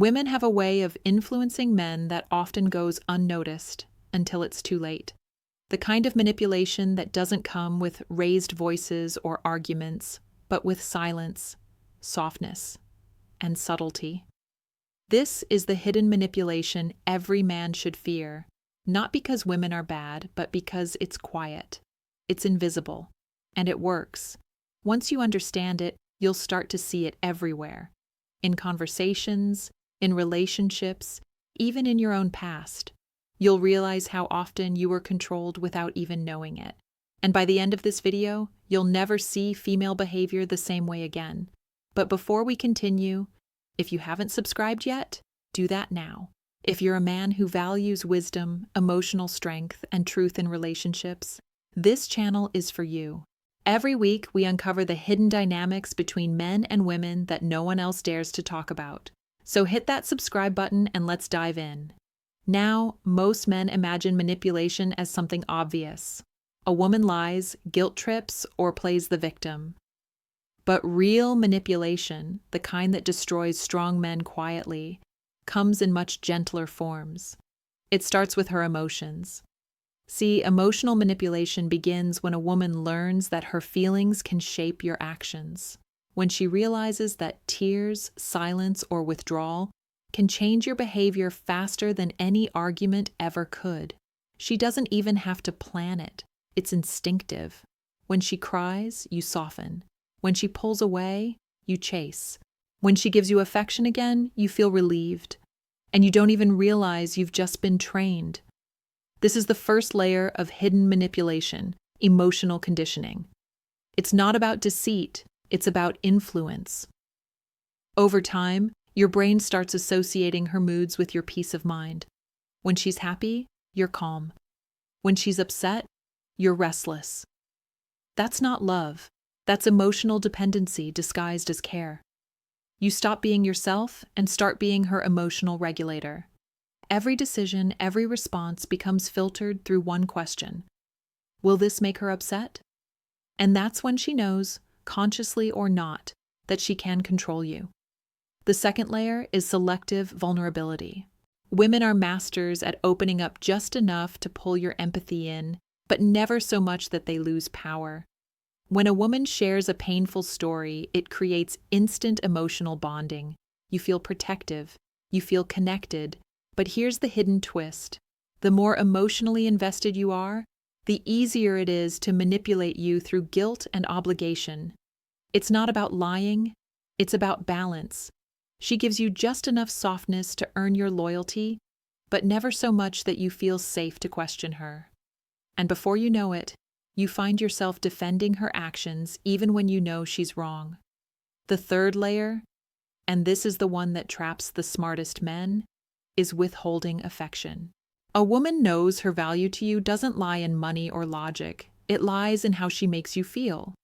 Women have a way of influencing men that often goes unnoticed until it's too late. The kind of manipulation that doesn't come with raised voices or arguments, but with silence, softness, and subtlety. This is the hidden manipulation every man should fear, not because women are bad, but because it's quiet, it's invisible, and it works. Once you understand it, you'll start to see it everywhere. In conversations, in relationships, even in your own past. You'll realize how often you were controlled without even knowing it. And by the end of this video, you'll never see female behavior the same way again. But before we continue, if you haven't subscribed yet, do that now. If you're a man who values wisdom, emotional strength, and truth in relationships, this channel is for you. Every week, we uncover the hidden dynamics between men and women that no one else dares to talk about. So hit that subscribe button and let's dive in. Now, most men imagine manipulation as something obvious. A woman lies, guilt trips, or plays the victim. But real manipulation, the kind that destroys strong men quietly, comes in much gentler forms. It starts with her emotions. See, emotional manipulation begins when a woman learns that her feelings can shape your actions. When she realizes that tears, silence, or withdrawal can change your behavior faster than any argument ever could. She doesn't even have to plan it. It's instinctive. When she cries, you soften. When she pulls away, you chase. When she gives you affection again, you feel relieved. And you don't even realize you've just been trained. This is the first layer of hidden manipulation, emotional conditioning. It's not about deceit, it's about influence. Over time, your brain starts associating her moods with your peace of mind. When she's happy, you're calm. When she's upset, you're restless. That's not love. That's emotional dependency disguised as care. You stop being yourself and start being her emotional regulator. Every decision, every response becomes filtered through one question. Will this make her upset? And that's when she knows, consciously or not, that she can control you. The second layer is selective vulnerability. Women are masters at opening up just enough to pull your empathy in, but never so much that they lose power. When a woman shares a painful story, it creates instant emotional bonding. You feel protective, you feel connected, but here's the hidden twist. The more emotionally invested you are, the easier it is to manipulate you through guilt and obligation. It's not about lying, it's about balance. She gives you just enough softness to earn your loyalty, but never so much that you feel safe to question her. And before you know it, you find yourself defending her actions even when you know she's wrong. The third layer, and this is the one that traps the smartest men, is withholding affection. A woman knows her value to you doesn't lie in money or logic. It lies in how she makes you feel.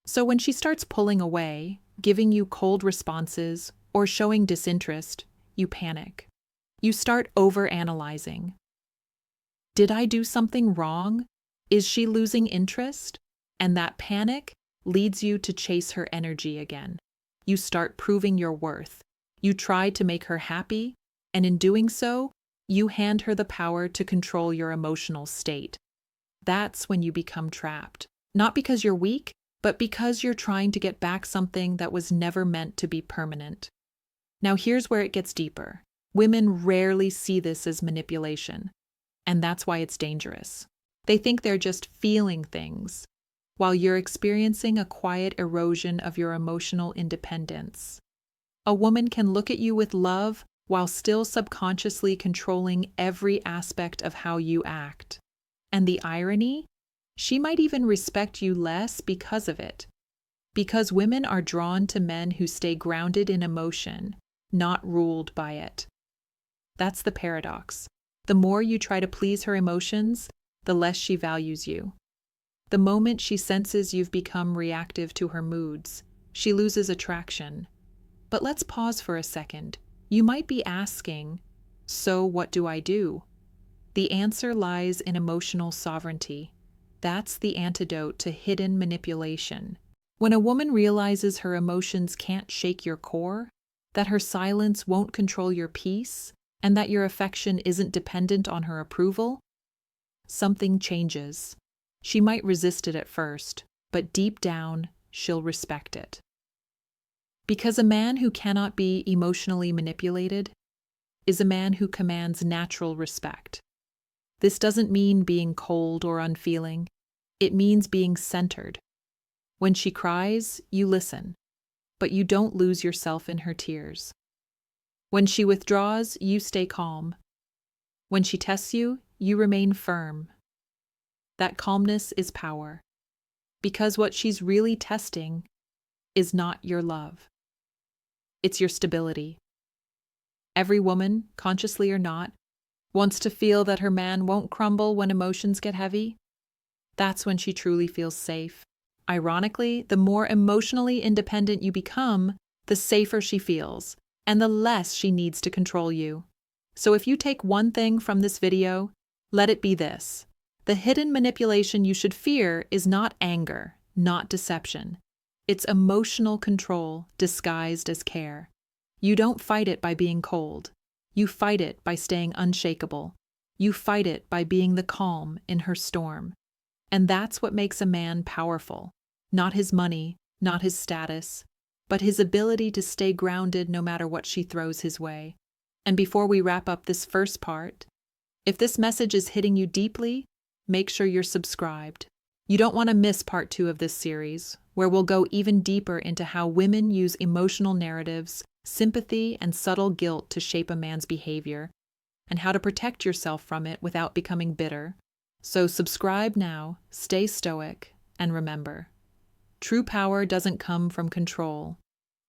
So when she starts pulling away, giving you cold responses, or showing disinterest, you panic. You start overanalyzing. Did I do something wrong? Is she losing interest? And that panic leads you to chase her energy again. You start proving your worth. You try to make her happy, and in doing so, you hand her the power to control your emotional state. That's when you become trapped. Not because you're weak, but because you're trying to get back something that was never meant to be permanent. Now here's where it gets deeper. Women rarely see this as manipulation, and that's why it's dangerous. They think they're just feeling things, while you're experiencing a quiet erosion of your emotional independence. A woman can look at you with love while still subconsciously controlling every aspect of how you act. And the irony? She might even respect you less because of it. Because women are drawn to men who stay grounded in emotion, not ruled by it. That's the paradox. The more you try to please her emotions, the less she values you. The moment she senses you've become reactive to her moods, she loses attraction. But let's pause for a second. You might be asking, so what do I do? The answer lies in emotional sovereignty. That's the antidote to hidden manipulation. When a woman realizes her emotions can't shake your core, that her silence won't control your peace, and that your affection isn't dependent on her approval, something changes. She might resist it at first, but deep down, she'll respect it. Because a man who cannot be emotionally manipulated is a man who commands natural respect. This doesn't mean being cold or unfeeling. It means being centered. When she cries, you listen, but you don't lose yourself in her tears. When she withdraws, you stay calm. When she tests you, you remain firm. That calmness is power, because what she's really testing is not your love. It's your stability. Every woman, consciously or not, wants to feel that her man won't crumble when emotions get heavy. That's when she truly feels safe. Ironically, the more emotionally independent you become, the safer she feels, and the less she needs to control you. So if you take one thing from this video, let it be this. The hidden manipulation you should fear is not anger, not deception. It's emotional control disguised as care. You don't fight it by being cold. You fight it by staying unshakable. You fight it by being the calm in her storm. And that's what makes a man powerful. Not his money, not his status, but his ability to stay grounded no matter what she throws his way. And before we wrap up this first part, if this message is hitting you deeply, make sure you're subscribed. You don't want to miss part 2 of this series, where we'll go even deeper into how women use emotional narratives, sympathy, and subtle guilt to shape a man's behavior, and how to protect yourself from it without becoming bitter. So subscribe now, stay stoic, and remember, true power doesn't come from control.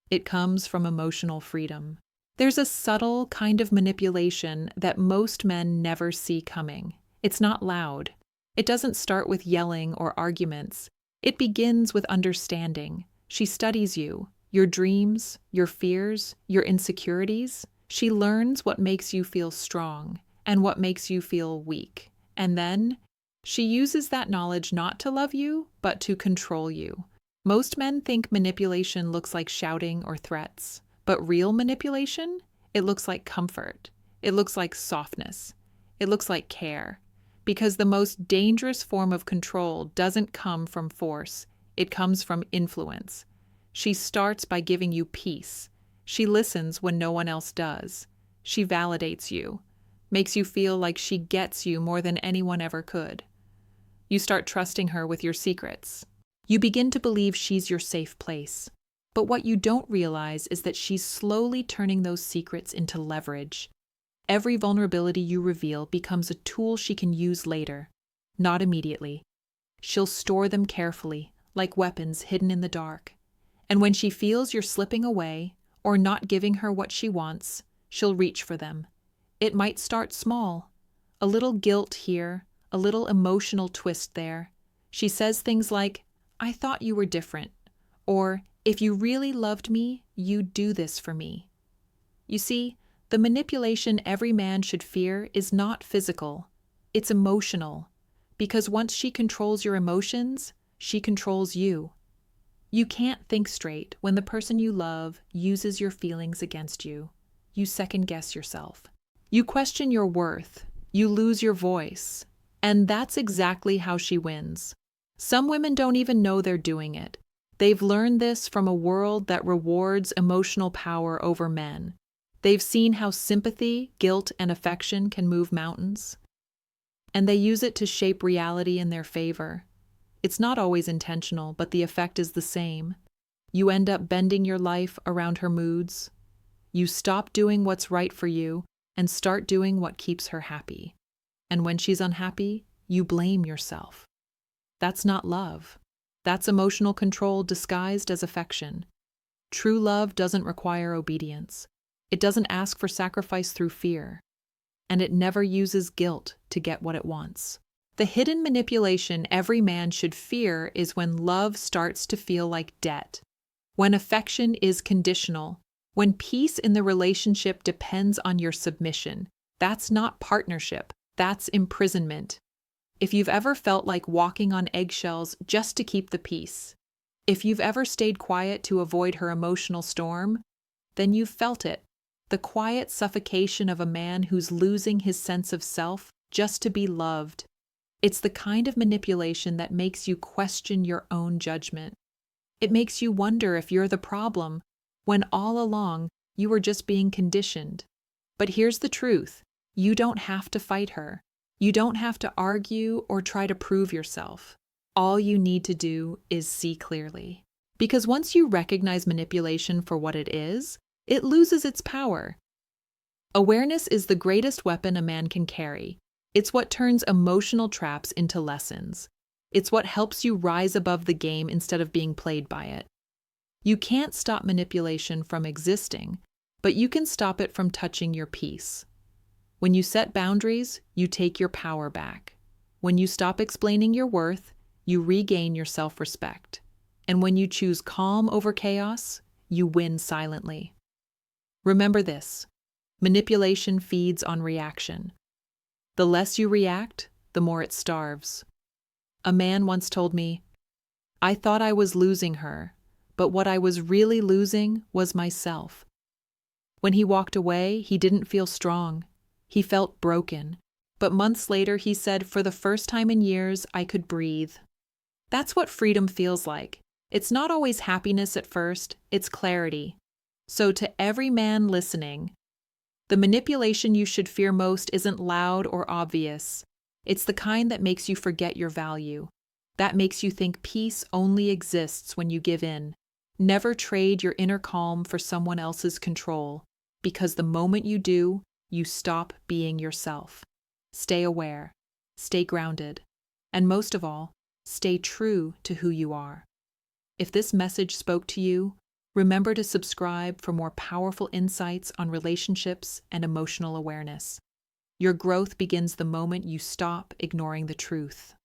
It comes from emotional freedom. There's a subtle kind of manipulation that most men never see coming. It's not loud. It doesn't start with yelling or arguments. It begins with understanding. She studies you, your dreams, your fears, your insecurities. She learns what makes you feel strong and what makes you feel weak. And then she uses that knowledge not to love you, but to control you. Most men think manipulation looks like shouting or threats, but real manipulation, it looks like comfort. It looks like softness. It looks like care. Because the most dangerous form of control doesn't come from force. It comes from influence. She starts by giving you peace. She listens when no one else does. She validates you, makes you feel like she gets you more than anyone ever could. You start trusting her with your secrets. You begin to believe she's your safe place. But what you don't realize is that she's slowly turning those secrets into leverage. Every vulnerability you reveal becomes a tool she can use later, not immediately. She'll store them carefully, like weapons hidden in the dark. And when she feels you're slipping away or not giving her what she wants, she'll reach for them. It might start small. A little guilt here, a little emotional twist there. She says things like, "I thought you were different," or "If you really loved me, you'd do this for me." You see, the manipulation every man should fear is not physical. It's emotional. Because once she controls your emotions, she controls you. You can't think straight when the person you love uses your feelings against you. You second-guess yourself. You question your worth. You lose your voice. And that's exactly how she wins. Some women don't even know they're doing it. They've learned this from a world that rewards emotional power over men. They've seen how sympathy, guilt, and affection can move mountains. And they use it to shape reality in their favor. It's not always intentional, but the effect is the same. You end up bending your life around her moods. You stop doing what's right for you and start doing what keeps her happy. And when she's unhappy, you blame yourself. That's not love. That's emotional control disguised as affection. True love doesn't require obedience. It doesn't ask for sacrifice through fear. And it never uses guilt to get what it wants. The hidden manipulation every man should fear is when love starts to feel like debt, when affection is conditional, when peace in the relationship depends on your submission. That's not partnership. That's imprisonment. If you've ever felt like walking on eggshells just to keep the peace, if you've ever stayed quiet to avoid her emotional storm, then you've felt it. The quiet suffocation of a man who's losing his sense of self just to be loved. It's the kind of manipulation that makes you question your own judgment. It makes you wonder if you're the problem, when all along you were just being conditioned. But here's the truth. You don't have to fight her. You don't have to argue or try to prove yourself. All you need to do is see clearly. Because once you recognize manipulation for what it is, it loses its power. Awareness is the greatest weapon a man can carry. It's what turns emotional traps into lessons. It's what helps you rise above the game instead of being played by it. You can't stop manipulation from existing, but you can stop it from touching your peace. When you set boundaries, you take your power back. When you stop explaining your worth, you regain your self-respect. And when you choose calm over chaos, you win silently. Remember this: manipulation feeds on reaction. The less you react, the more it starves. A man once told me, "I thought I was losing her, but what I was really losing was myself." When he walked away, he didn't feel strong. He felt broken. But months later, he said, "For the first time in years, I could breathe." That's what freedom feels like. It's not always happiness at first, it's clarity. So to every man listening, the manipulation you should fear most isn't loud or obvious. It's the kind that makes you forget your value. That makes you think peace only exists when you give in. Never trade your inner calm for someone else's control, because the moment you do, you stop being yourself. Stay aware, stay grounded, and most of all, stay true to who you are. If this message spoke to you, remember to subscribe for more powerful insights on relationships and emotional awareness. Your growth begins the moment you stop ignoring the truth.